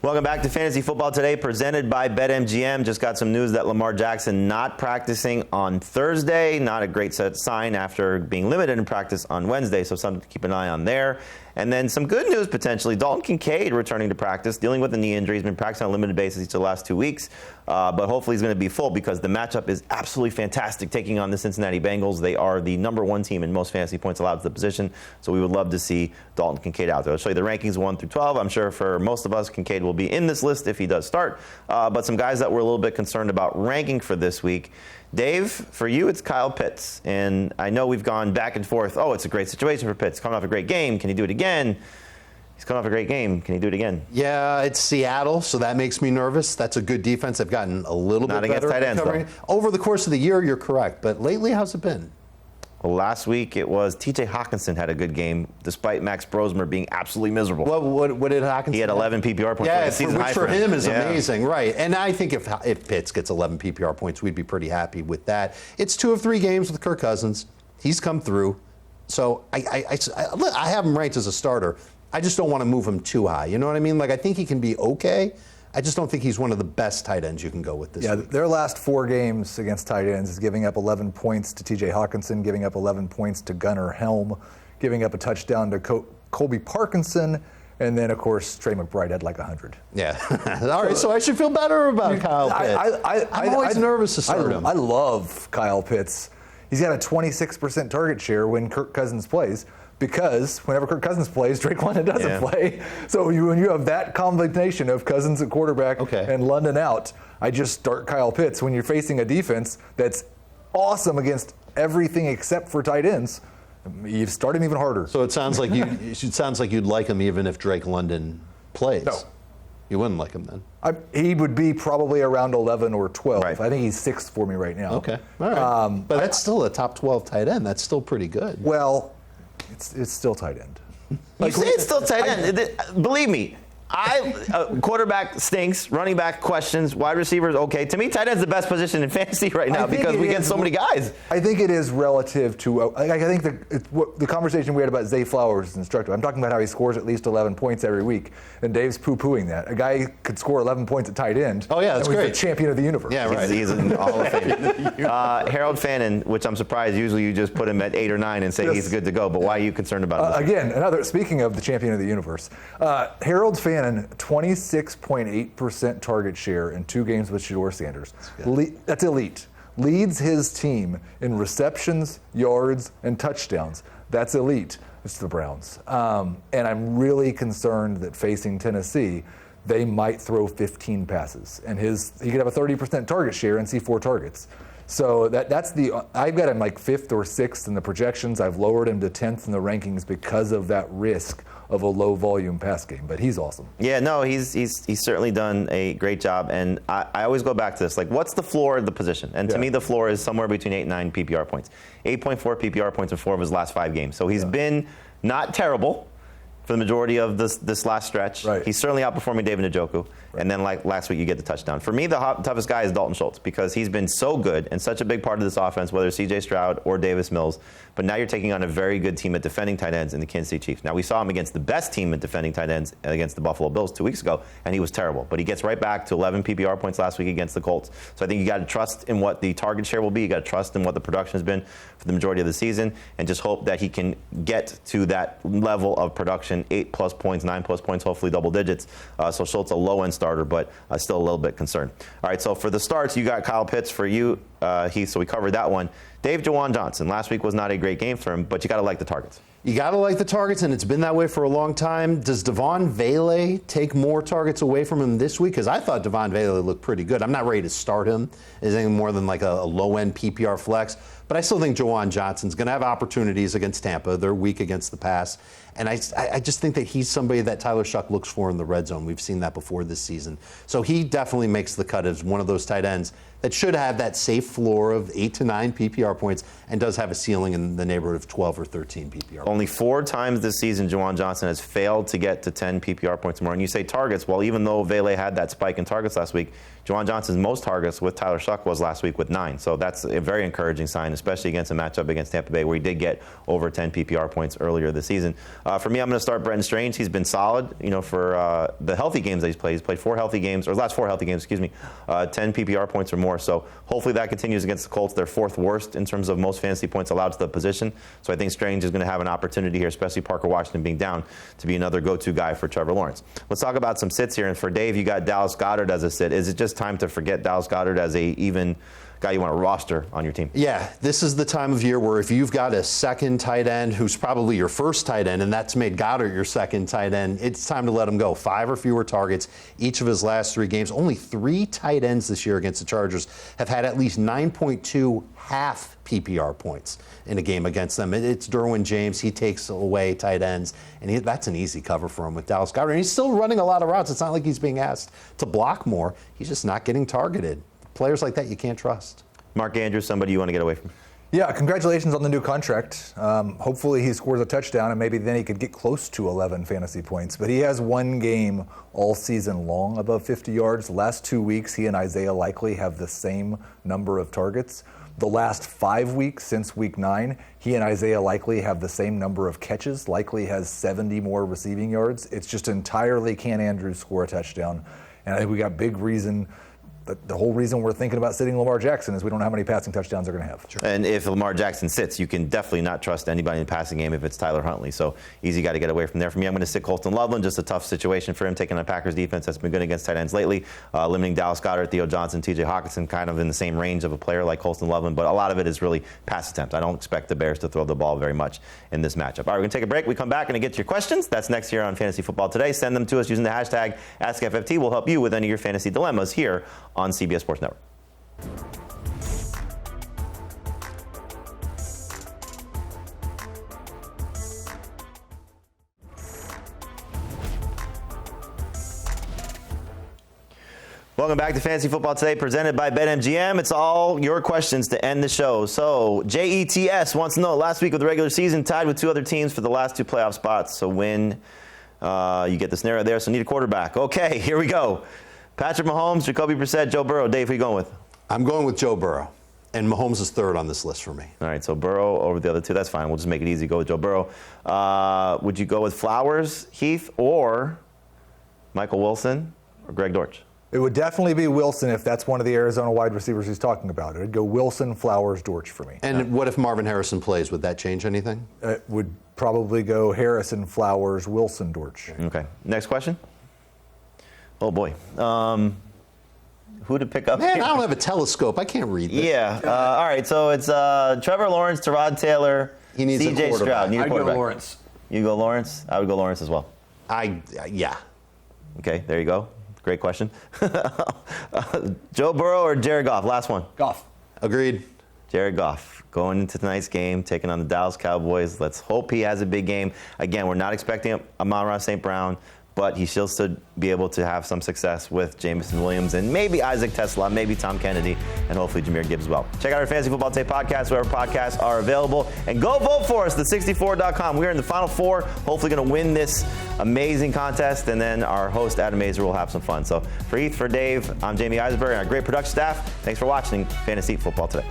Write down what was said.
Welcome back to Fantasy Football Today, presented by BetMGM. Just got some news that Lamar Jackson not practicing on Thursday. Not a great sign after being limited in practice on Wednesday, so something to keep an eye on there. And then some good news, potentially. Dalton Kincaid returning to practice, dealing with a knee injury. He's been practicing on a limited basis each of the last 2 weeks, but hopefully he's going to be full because the matchup is absolutely fantastic taking on the Cincinnati Bengals. They are the #1 team in most fantasy points allowed to the position, so we would love to see Dalton Kincaid out there. I'll show you the rankings 1 through 12. I'm sure for most of us, Kincaid will be in this list if he does start, but some guys that we're a little bit concerned about ranking for this week. Dave, for you, it's Kyle Pitts. And I know we've gone back and forth. Oh, it's a great situation for Pitts. Coming off a great game. Can he do it again? He's coming off a great game. Can he do it again? Yeah, it's Seattle, so that makes me nervous. That's a good defense. They've gotten a little bit better. Not against tight ends, though. Over the course of the year, you're correct. But lately, how's it been? Well, last week it was T.J. Hawkinson had a good game, despite Max Brosmer being absolutely miserable. What did Hawkinson He had 11 PPR points. Yeah, which for him is amazing, right? And I think if Pitts gets 11 PPR points, we'd be pretty happy with that. It's 2 of 3 games with Kirk Cousins. He's come through. So I have him ranked as a starter. I just don't want to move him too high. You know what I mean? Like, I think he can be okay. I just don't think he's one of the best tight ends you can go with this week. Their last 4 games against tight ends is giving up 11 points to T.J. Hawkinson, giving up 11 points to Gunnar Helm, giving up a touchdown to Colby Parkinson, and then, of course, Trey McBride had like 100. Yeah. All right, so I should feel better about Kyle Pitts. I'm always nervous to start him. I love Kyle Pitts. He's got a 26% target share when Kirk Cousins plays, because whenever Kirk Cousins plays, Drake London doesn't play. So when you have that combination of Cousins at quarterback and London out, I just start Kyle Pitts. When you're facing a defense that's awesome against everything except for tight ends, you start him even harder. So it sounds like you'd like him even if Drake London plays. No. You wouldn't like him then? He would be probably around 11 or 12. Right. I think he's 6th for me right now. Okay. All right. But that's still a top 12 tight end. That's still pretty good. Well, it's still tight end. You say it's still tight end. Believe me, quarterback stinks, running back questions, wide receivers okay. To me, tight end's the best position in fantasy right now because we get so many guys. I think it is relative to. I think the conversation we had about Zay Flowers is instructive. I'm talking about how he scores at least 11 points every week, and Dave's poo-pooing that. A guy could score 11 points at tight end. Oh yeah, that's and great. The champion of the universe. Yeah, right. He's in the Hall of Fame. Harold Fannin, which I'm surprised. Usually you just put him at 8 or 9 and say he's good to go. But why are you concerned about him? Again, speaking of the champion of the universe, Harold Fannin. 26.8% target share in 2 games with Shedeur Sanders. That's elite. Leads his team in receptions, yards, and touchdowns. That's elite. It's the Browns. And I'm really concerned that facing Tennessee, they might throw 15 passes. And he could have a 30% target share and see 4 targets. So I've got him like 5th or 6th in the projections. I've lowered him to 10th in the rankings because of that risk of a low volume pass game, but he's awesome. Yeah, no, he's certainly done a great job, and I always go back to this, like, what's the floor of the position? And to me, the floor is somewhere between 8 and 9 PPR points. 8.4 PPR points in 4 of his last 5 games. So he's been not terrible for the majority of this last stretch. Right. He's certainly outperforming David Njoku. Right. And then like last week, you get the touchdown. For me, the toughest guy is Dalton Schultz because he's been so good and such a big part of this offense, whether it's C.J. Stroud or Davis Mills. But now you're taking on a very good team at defending tight ends in the Kansas City Chiefs. Now, we saw him against the best team at defending tight ends against the Buffalo Bills 2 weeks ago, and he was terrible. But he gets right back to 11 PPR points last week against the Colts. So I think you got to trust in what the target share will be. You got to trust in what the production has been for the majority of the season, and just hope that he can get to that level of production, 8+ points, 9+ points, hopefully double digits. So Schultz a low-end starter, but still a little bit concerned. All right, so for the starts, you got Kyle Pitts. For you, so we covered that one. Dave, Juwan Johnson. Last week was not a great game for him, but you got to like the targets. You got to like the targets, and it's been that way for a long time. Does Devon Vele take more targets away from him this week? Because I thought Devon Vele looked pretty good. I'm not ready to start him as anything more than like a low-end PPR flex, but I still think Juwan Johnson's going to have opportunities against Tampa. They're weak against the pass. And I just think that he's somebody that Tyler Shuck looks for in the red zone. We've seen that before this season. So he definitely makes the cut as one of those tight ends that should have that safe floor of 8 to 9 PPR points and does have a ceiling in the neighborhood of 12 or 13 PPR points. Only 4 times this season, Juwan Johnson has failed to get to 10 PPR points or more. And you say targets. Well, even though Vele had that spike in targets last week, Juwan Johnson's most targets with Tyler Shuck was last week with 9. So that's a very encouraging sign, especially against a matchup against Tampa Bay where he did get over 10 PPR points earlier this season. For me, I'm going to start Brenton Strange. He's been solid, for the healthy games that he's played. He's played 4 healthy games, or last 4 healthy games, 10 PPR points or more. So hopefully that continues against the Colts. They're 4th worst in terms of most fantasy points allowed to the position. So I think Strange is going to have an opportunity here, especially Parker Washington being down, to be another go-to guy for Trevor Lawrence. Let's talk about some sits here. And for Dave, you got Dallas Goedert as a sit. Is it just time to forget Dallas Goedert as a even guy you want to roster on your team? Yeah, this is the time of year where if you've got a second tight end who's probably your first tight end, and that's made Goddard your second tight end, it's time to let him go. 5 or fewer targets each of his last 3 games. Only 3 tight ends this year against the Chargers have had at least 9.2 half PPR points in a game against them. It's Derwin James. He takes away tight ends, and that's an easy cover for him with Dallas Goedert. And he's still running a lot of routes. It's not like he's being asked to block more. He's just not getting targeted. Players like that you can't trust. Mark Andrews, somebody you want to get away from? Yeah, congratulations on the new contract. Hopefully he scores a touchdown, and maybe then he could get close to 11 fantasy points. But he has 1 game all season long above 50 yards. The last 2 weeks, he and Isaiah Likely have the same number of targets. The last 5 weeks since week 9, he and Isaiah Likely have the same number of catches. Likely has 70 more receiving yards. It's just entirely can Andrews score a touchdown. And I think we got big reason. The whole reason we're thinking about sitting Lamar Jackson is we don't know how many passing touchdowns they're going to have. Sure. And if Lamar Jackson sits, you can definitely not trust anybody in the passing game if it's Tyler Huntley. So easy guy to get away from there. For me, I'm going to sit Colston Loveland. Just a tough situation for him, taking on Packers defense that's been good against tight ends lately. Limiting Dallas Goedert, Theo Johnson, TJ Hawkinson, kind of in the same range of a player like Colston Loveland. But a lot of it is really pass attempts. I don't expect the Bears to throw the ball very much in this matchup. All right, we're going to take a break. We come back and get to your questions. That's next here on Fantasy Football Today. Send them to us using the hashtag AskFFT. We'll help you with any of your fantasy dilemmas here on CBS Sports Network. Welcome back to Fantasy Football Today, presented by BetMGM. It's all your questions to end the show. So, JETS wants to know, last week of the regular season, tied with 2 other teams for the last 2 playoff spots. So win, you get the scenario there, so need a quarterback. Okay, here we go. Patrick Mahomes, Jacoby Brissett, Joe Burrow. Dave, who are you going with? I'm going with Joe Burrow. And Mahomes is 3rd on this list for me. All right, so Burrow over the other 2. That's fine. We'll just make it easy. Go with Joe Burrow. Would you go with Flowers, Heath, or Michael Wilson, or Greg Dortch? It would definitely be Wilson if that's one of the Arizona wide receivers he's talking about. It would go Wilson, Flowers, Dortch for me. And what if Marvin Harrison plays? Would that change anything? It would probably go Harrison, Flowers, Wilson, Dortch. Okay. Next question. Oh, boy. Who to pick up? Man, here? I don't have a telescope. I can't read this. Yeah. All right, so it's Trevor Lawrence, Tyrod Taylor, He needs a CJ Stroud. I'd go Lawrence. You go Lawrence? I would go Lawrence as well. Yeah. Okay, there you go. Great question. Joe Burrow or Jared Goff? Last one. Goff. Agreed. Jared Goff going into tonight's game, taking on the Dallas Cowboys. Let's hope he has a big game. Again, we're not expecting Amon-Ra St. Brown, but he still should be able to have some success with Jameson Williams and maybe Isaac Tesla, maybe Tom Kennedy, and hopefully Jahmyr Gibbs as well. Check out our Fantasy Football Today podcast, wherever podcasts are available. And go vote for us, the64.com. We're in the Final 4, hopefully going to win this amazing contest, and then our host, Adam Mazer, will have some fun. So for Heath, for Dave, I'm Jamie Eisenberg, and our great production staff, thanks for watching Fantasy Football Today.